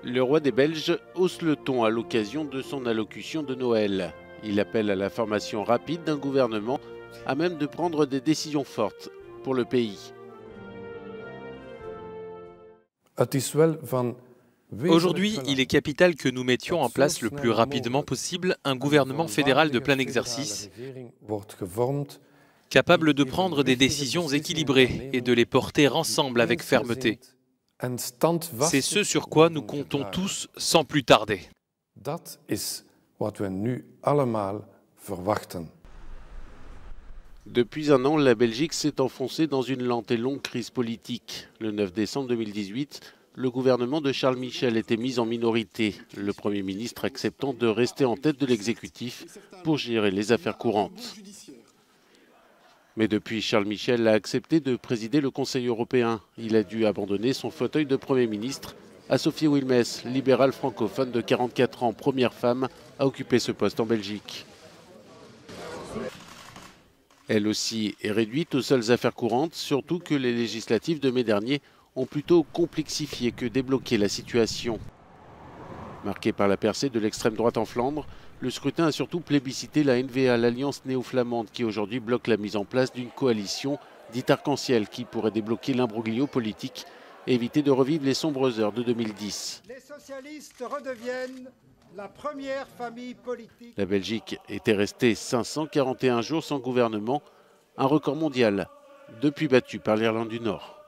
Le roi des Belges hausse le ton à l'occasion de son allocution de Noël. Il appelle à la formation rapide d'un gouvernement à même de prendre des décisions fortes pour le pays. Aujourd'hui, il est capital que nous mettions en place le plus rapidement possible un gouvernement fédéral de plein exercice, capable de prendre des décisions équilibrées et de les porter ensemble avec fermeté. C'est ce sur quoi nous comptons tous sans plus tarder. Depuis un an, la Belgique s'est enfoncée dans une lente et longue crise politique. Le 9 décembre 2018, le gouvernement de Charles Michel était mis en minorité, le Premier ministre acceptant de rester en tête de l'exécutif pour gérer les affaires courantes. Mais depuis, Charles Michel a accepté de présider le Conseil européen. Il a dû abandonner son fauteuil de Premier ministre à Sophie Wilmès, libérale francophone de 44 ans, première femme à occuper ce poste en Belgique. Elle aussi est réduite aux seules affaires courantes, surtout que les législatives de mai dernier ont plutôt complexifié que débloqué la situation. Marqué par la percée de l'extrême droite en Flandre, le scrutin a surtout plébiscité la NVA, l'alliance néo-flamande, qui aujourd'hui bloque la mise en place d'une coalition dite arc-en-ciel qui pourrait débloquer l'imbroglio politique et éviter de revivre les sombres heures de 2010. Les socialistes redeviennent la première famille politique. La Belgique était restée 541 jours sans gouvernement, un record mondial, depuis battu par l'Irlande du Nord.